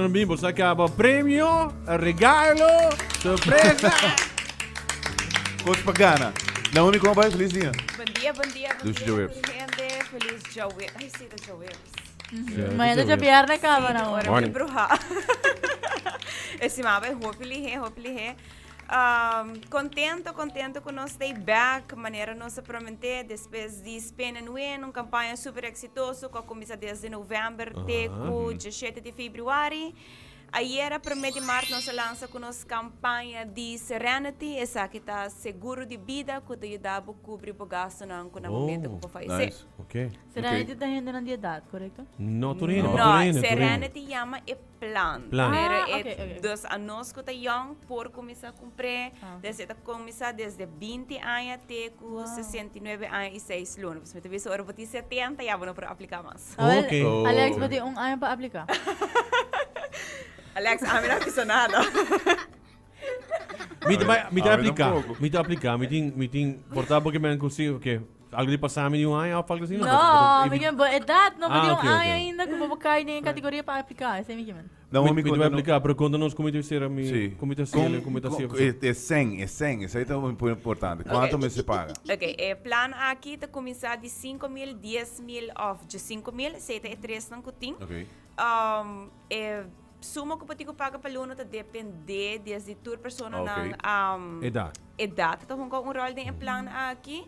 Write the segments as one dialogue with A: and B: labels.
A: Bimbo, se acaba premio, regalo, surpresa.
B: Coach Pagana. Naomi, como vai? Feliz dia.
C: Bom dia, bom dia, bom
B: Dos
C: dia,
B: Joeps.
C: gente. Feliz Joeps. Ai, sim, dos Joeps.
D: Amanhã da Pierna acaba,
C: Sim,
D: não.
C: ora
A: Morning.
C: me bruxa. Esse mapa é hopefully. Contento que nós stay back, maneira nós prometer, depois de Spain and Win, uma campanha super exitosa, que começa desde novembro até 17 de fevereiro. Aí era promete março nós lança com nossa campanha de Serenity, essa que está seguro de vida, que te ajuda a cobrir o gasto no momento que você faz.
B: Nice.
A: Ok.
D: Serenity está ainda na idade, correto?
A: No, Torino.
C: No, Serenity chama é plan.
A: Plan.
D: Ah,
C: Pero
D: ok.
C: dos anos que está young, por começar a comprar, desde começar desde 20 anos até 69 anos e 6 lunas. Você vê se ora botar 70 já vão para aplicar mais.
A: Ok.
B: Oh.
D: Alex, pati ano para aplicar.
C: Alex, a mim não fiz nada.
A: Mita aplicar.
B: pouco.
A: Mita aplicar. Miting portável que me consigo que algo de passar me um ano, eu falo assim.
D: Não, Miguel, edad, não pati
A: ok,
D: ano
A: ok.
D: ainda, que vou cair em categoria para aplicar. Esse é Miguel.
B: Naomi,
A: Mita vai aplicar, pero conta-nos como te ser a mim,
B: Sim.
A: como te ser, como te ser.
B: É 100, isso aí é muito importante. Quanto me se paga?
C: Ok, o plano aqui está começar de 5 mil, 10 mil off de 5 mil, 7 e 3 não cutim.
B: Ok.
C: Suma que pati paga para aluno tá depender desde tua pessoa
B: Ok.
C: na
A: Idade.
C: idade. Então, com um rol de plano aqui,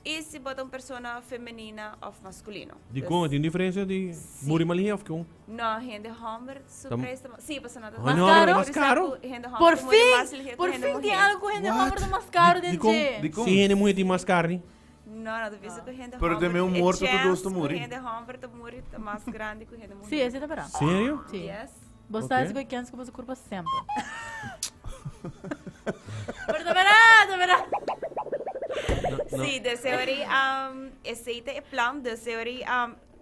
C: e se bota uma pessoa feminina ou masculino.
A: De conta, tem diferença de muri malinha of com.
C: Não, gente homem, surpresa. Sim, passa nada.
A: Ah,
D: não, é
A: mais caro?
D: Por fim tem algo que a gente mais caro
B: De
D: dentro.
B: como?
A: Se ele muito mais carne.
C: Não, não, vez que gente
B: Pero também um morto tu gosta de morrer.
C: Gente homem, tu morre mais grande que gente mulher.
D: Sim, esse é para.
A: Sério?
D: Sim.
C: Yes.
D: Você
A: Ok.
D: sabe que você curva sempre. Pero tá verá.
C: Sim, desse esse é plano, desse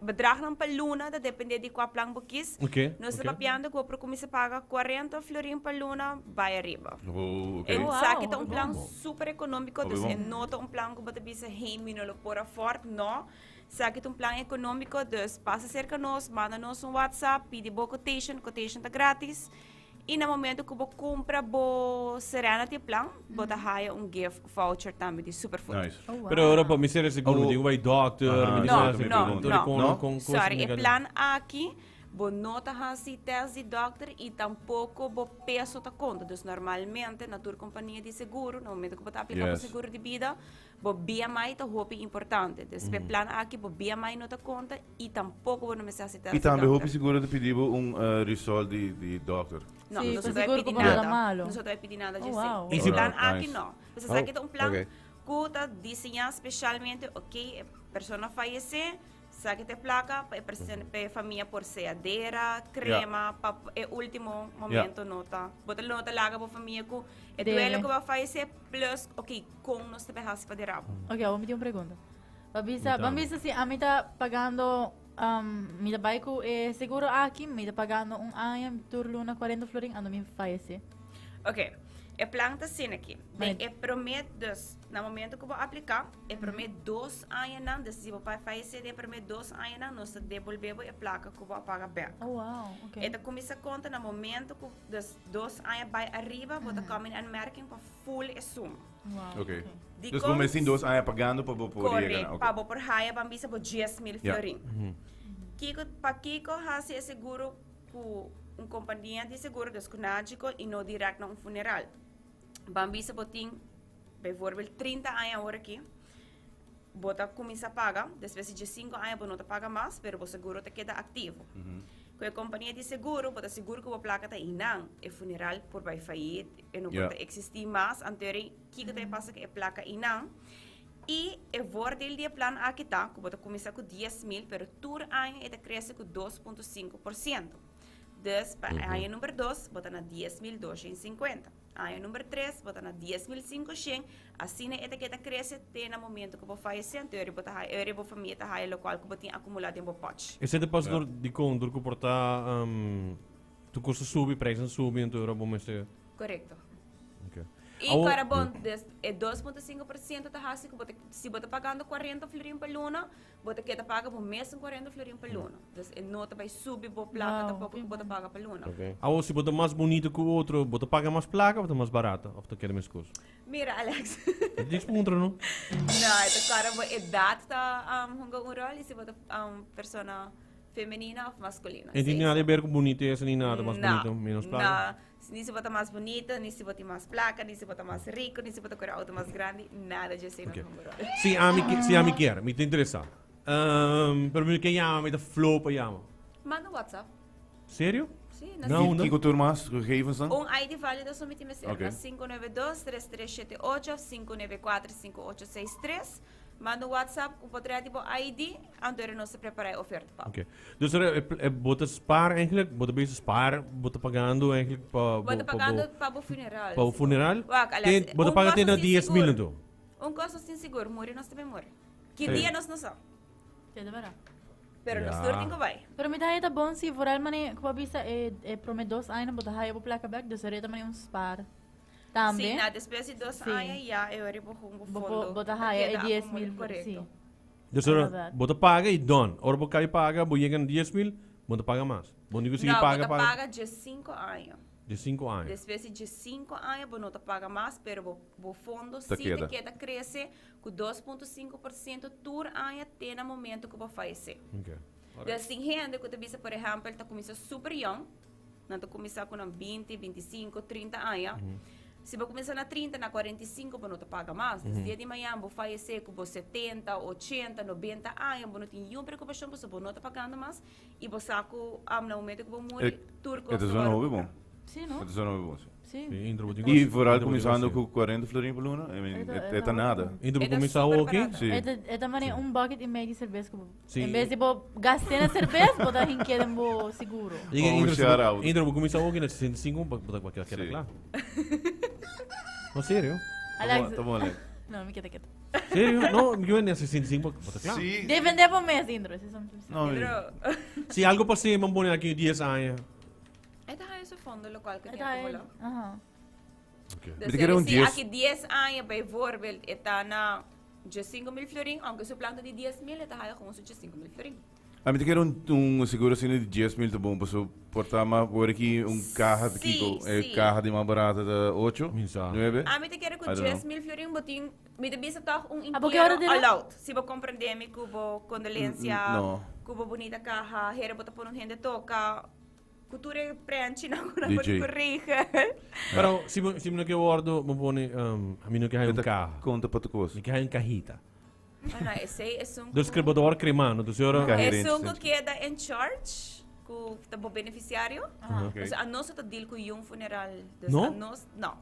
C: bedrag ng paluna, da depende de qual plano você quis.
A: Ok.
C: Nós
A: ok.
C: estamos papiando que o começa a pagar 40 florim por luna, vai arriba.
B: Oh, ok.
C: Ele
D: Wow,
C: sabe que é um
D: bom.
C: plano super econômico,
B: Oh,
C: então
B: bom.
C: nota um plano que você bisa não por forte, não. Sabe que é um plano econômico, então passa cerca de nós, manda-nos WhatsApp, pede boa quotation está grátis. E no momento que você compra o Serenity Plan, você ganha gift voucher também de Superfood.
B: Nice.
A: Pero ahora para me ser seguro,
B: Oh.
A: digo, vai doctor,
B: Ah,
A: me
C: não,
A: diz
C: não, não.
A: com
C: Sorry, o plano aqui, você não está teste de doctor e tampouco o peso está conta. Então, normalmente, na tua companhia de seguro, no momento que você aplica
B: Yes.
C: o seguro de vida, o BMI está muito importante. Então, o plano aqui, o BMI não está conta e tampouco você não necessita
B: E também roupa segura de pedir resol de doctor.
C: Não,
D: Sim,
C: não
D: tá
C: se vai
D: seguro
C: pedir
D: que nada
C: nada.
D: malo.
C: Não se vai pedir nada de
D: Oh, wow.
C: Esse plano
B: Alright,
C: aqui
B: nice.
C: não. Você sabe que é um plano
B: ok.
C: que está desenhado especialmente, ok, a pessoa falecer, sabe que tem placa para a família por seadeira, crema, para o último momento nota. Bota nota larga para a família que é
D: Dele.
C: duelo que vai falecer, plus, ok, com nós te berras para derrabo.
D: Ok, vou me ter uma pergunta. Babisa, se a mim tá pagando, me dá baiko seguro aqui, me dá pagando ano, turlo na 40 florin, ano me falece.
C: Ok, é plano está assim aqui.
D: Mas-
C: É promete, no momento que eu vou aplicar, é promete 2 anos, não, se o pai falecer, é promete 2 anos, nós devolvemos a placa que eu vou pagar back.
D: Oh, wow, ok.
C: Então, começa a conta no momento que os 2 anos vai arriba, vou dar como anmerking para full e suma.
D: Wow,
B: Ok.
C: De
B: Dus
C: cons-
B: começam dois anos pagando para poder
C: Correto,
B: ganhar.
C: para por raia, bambisa por 10.000
B: Yeah.
C: florin. Para Kiko, hasi seguro com uma companhia de seguro desconático e não direto na funeral. Bambisa botin, por 30 anos agora aqui, bota começa a pagar, depois de 5 anos você não paga mais, mas o seguro te queda ativo. Com a companhia de seguro, bota seguro que a placa está inang, e funeral por vai falir, e não
B: Yeah.
C: pode existir mais, anterior, que te passa que a placa inang. E o voordeel die plan aqui está, que você começa com 10.000, pero tur ano ele cresce com 2,5%. Dus, para ano número 2, bota na 10.250. Ano número 3, bota na 10.500. Assim, a etiqueta cresce até no momento que você faz 100 euros, a família está aí, local que você tem acumulado em pote.
A: Esse é depois de com do que portar tu custo sube, preço sube, então era bom mas
C: Correto.
A: ok.
C: E carabão, é 2,5% da raça que se você pagando 40 florim por luna, você quer pagar por mesmo 40 florim por luna. Então, não vai subir por placa, tampouco que você paga por luna.
A: Okay. Ou se você mais bonito que o outro, você paga mais placa ou mais barata? Ou você quer mais coisa?
C: Mira, Alex.
A: Diz para não?
C: Não, ito carabão, é data tá hanggang oral, e se você persona feminina ou masculina.
A: E não tem nada a ver com bonito, essa nem nada, mais bonito, menos placa?
C: Não, nem se você mais bonita, nem se você mais placa, nem se você mais rico, nem se você quer auto mais grande, nada de assim
A: Okay.
C: no oral.
A: Se a me quer, me interessa. Pero me quer chama, me dá flow para chama.
C: Manda um WhatsApp.
A: Sério?
C: Sim,
A: Não,
B: Que turmas, gegevens dan?
C: Um ID válido somente me serve.
B: Okay.
C: 592-3378, 594-5863. Manda um WhatsApp, o poderia tipo ID, onde nós preparar a oferta para.
A: Oké. Dus bota spaar eigenlijk, bota bezig spaar, bota pagando eigenlijk
C: Bota pagando para o funeral.
A: para o funeral.
C: Wak, aliás,
A: Bota pagando até na 10 mil então.
C: Custo sem seguro, morre nós também morre. Que dia nós não sabemos.
D: Te deverá.
C: Pero
A: Ya.
C: nós turno que vai.
D: Pero me dá bom se for mani ko bisa prome 2 anos bota haya po placa back do sereta mani um spar. Também.
C: Sim, na despesa de 2
D: Sim.
C: anos, já eu ribo com o fundo.
D: Bota haya
C: Queda
D: 10
C: acumula
D: mil
C: correto.
D: sim.
A: Dus
D: Verdade.
A: bota paga e don. Ora bota cai paga, boa chegar 10 mil, bota paga mais. Bom digo se
C: Não,
A: paga
C: bota
A: paga
C: paga de 5 anos.
A: de 5 anos.
C: Despesa de 5 anos, você não paga mais, pero o fundo
B: Tá
C: se
B: queda.
C: queda cresce com 2,5% por ano até no momento que você falecer.
A: Okay.
C: Assim, gente que você, por exemplo, está começando super young, não está começando com 20, 25, 30 anos. Se você começar na 30, na 45, você não paga mais. Nos dias de manhã, você falecer com 70, 80, 90 anos, você não tem nenhuma preocupação, você não está pagando mais. E você, no momento que você morre, turco.
B: Het is een hobby, bom.
D: Sim, não?
B: Het is een hobby, bom.
D: Sim.
A: Sim, Indro bota
B: E vooral começando com 40 florim por luna, é nada.
A: Indro
C: Eda
A: começar
C: super
A: o quê?
C: barata.
B: Sim.
D: Esta mani bucket e meio de cerveja que
A: Sim.
D: em vez de gastar na cerveja, bota rinqueira bo seguro.
B: shout-out.
A: Indro vou começar o quê? Na 65, bota qualquer
B: Sim.
A: claro. Não, sério?
D: Alex,
B: Tá bom, Alex.
D: não, me queda.
A: Sério? Não, eu nem 65, bota claro.
B: Sim.
D: De vender por mês, Indro.
B: Não,
C: Pero,
A: Se algo passei, vamos pôr aqui 10 anos.
C: ito é esse fundo local que tem
D: Esta é.
C: acumulado.
D: Aham.
A: Okay.
B: Mas quero um
C: Se
B: 10.
C: aqui 10 anos, vai voorbeeld, está na de 5 mil florim, aunque se planta de 10 mil, está aí com uns de 5 mil florim.
B: A mim te quero seguro assim de 10 mil, tá bom, para portar mais por aqui carro de
C: Sim,
B: Kiko, é
C: sim.
B: carro de mais barata da 8,
A: Minsa.
B: 9.
C: A mim te quero com
B: I don't
C: 10 mil florim, botin, me te bisa tá
D: porque hora
C: inteiro
D: dele?
C: allowed. Se você compreender, me cubo condolência,
B: Não.
C: cubo bonita caja, hera bota por um gente toca, cultura preenche na cura
B: DJ.
C: por rica.
A: Pero se não quer ordo, vamos pôr a mim não quer um carro.
B: Conta para tu coisa.
A: Me quer um carrita.
C: Ano, esse é um...
A: Dus escreveu da hora cremando, do senhor.
B: Carro.
C: É
B: Carreira,
C: um
B: sim.
C: que queda em charge, com o beneficiário.
B: Ok.
C: A nós está deal com um funeral.
A: Não?
C: A nós, não.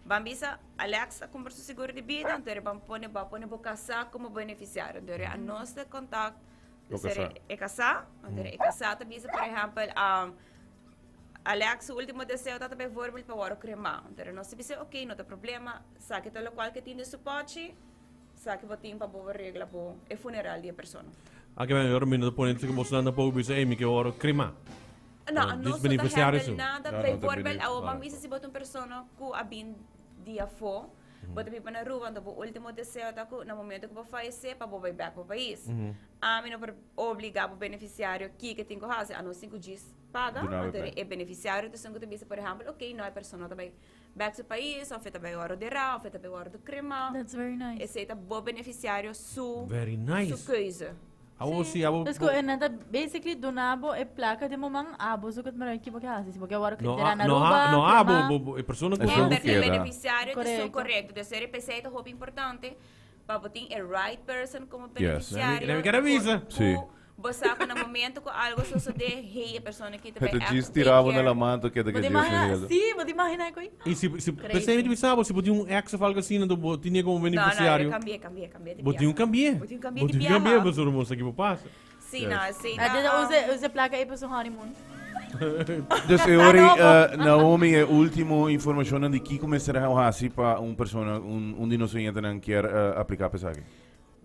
C: Vamos a Alex a comprar seu seguro de vida, então vamos pôr casar como beneficiário. Então a nós de contato
B: Vou casar.
C: é casar, então é casar também, por exemplo, Alex, o último deseo está também verbal para o hora cremar. Então nós sabemos, ok, não tem problema, sabe que local que tem suporte, sabe que você tem para boa regra para o funeral da pessoa.
A: Aqui vem agora menino põe que você anda para o bicho, me quer ora crema.
C: Não,
A: Ah,
C: não
A: diz
C: só
A: beneficiário,
C: tá
A: sim.
C: nada,
B: Não,
C: para
B: não tá
C: verbal,
B: bene-
C: a
B: ah.
C: mami se bota uma pessoa que a bin dia fo, bota pipa na rua, então o último deseo tá no momento que vou falecer para vou back para o país. A mim não obrigar o beneficiário que tem que fazer, a não 5 dias paga,
B: Do nada,
C: então
B: bem.
C: é beneficiário, então que te por exemplo, ok, não é pessoa também back to país, ou feita bem hora de ra, ou feita bem hora do crema,
D: That's very nice.
C: esse é bom beneficiário su
A: Very nice.
C: coisa.
A: Abo si abo.
D: Mas ko nada basically donabo e placa de momang abo sukat maray ki bagasi. Si bagawara
A: No,
D: kitira na
A: no,
D: ruba.
A: no,
D: crema.
A: abo, é pessoa que
B: É
C: É,
B: Como
C: mas
B: que
C: o
B: era?
C: beneficiário
D: Correto.
C: correto. De ser receita roupa importante para botar a right person como beneficiário.
A: Deve querer avisa.
B: Sim.
C: Você no momento que algo sucede, hey, a pessoa que te vai
B: Het is tirava na lamanta que é
D: Pode
B: daquele
D: imaginar,
B: dia.
D: sim, pode imaginar ko.
A: E se
D: Crazy.
A: pensei que sabe, se botar ex ou algo assim, não tinha como
C: Não, não,
A: beneficiário.
C: cambiei de
A: Botar cambie.
C: Botar cambie de
A: Botar cambie,
C: viajar.
A: você não moça aqui para passa.
C: Sim, não, assim,
D: Use placa aí para seu honeymoon.
B: Dus Eori, Naomi, a última informação de que começará a fazer para uma pessoa, de nós não quer aplicar para isso.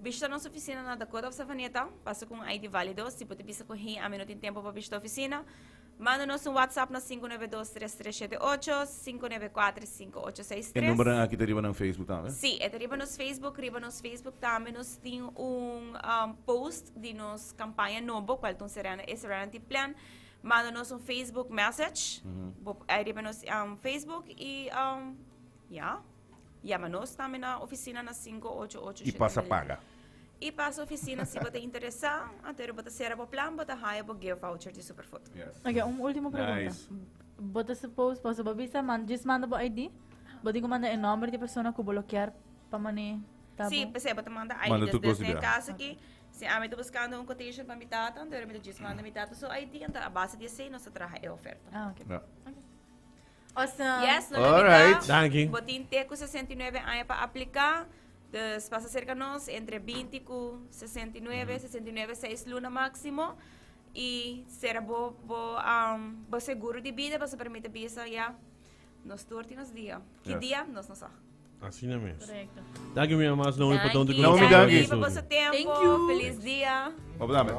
C: Visita nossa oficina na Dakota of Savaneta, passa com ID válido, se você precisa correr, a menos tem tempo para visitar a oficina, Manda-nos um WhatsApp na 592-3378, 594-5863.
B: E número aqui tá no Facebook também?
C: Sim, é riba nos Facebook também nós temos post de nos campanha novo, qual então será esse plan. Manda-nos um Facebook message, aí riba nos Facebook e chama-nos também na oficina na 588.
B: E passa paga.
C: E passa a oficina se você interessar, até você será o plano, você vai o gift voucher de Superfood.
B: Yes.
D: Ok, última pergunta.
B: Nice.
D: Bota suppose, posso babisa, just manda ba ID? Bota ko manda o número de pessoa que bloquear para mani tabo?
C: Sim, você manda
B: Manda
C: ID
B: tu
C: desde
B: considera.
C: a casa aqui. Se a gente buscando um quotation para mitad, então eu just manda mitad so ID, então a base de sei nossa traja é oferta.
D: Ah, ok.
B: Yeah.
D: Awesome.
C: Yes, no
B: Alright.
A: Thank you.
C: Botin te com 69 anos para aplicar. Des passa cerca nós entre 20 com 69, 6 luna máximo. E será bo seguro de vida, você permite visa já nos turnos nos dia. Que
B: Yes.
C: dia? Nós não sabemos.
A: Assim é mesmo.
D: Correcto.
A: Thank you, minha mais não
C: Thank
A: importante
C: you.
B: Naomi,
C: Thank
B: thank
C: you
B: you.
C: por vosso tempo.
D: Thank you.
C: Feliz dia.
B: Obrigado.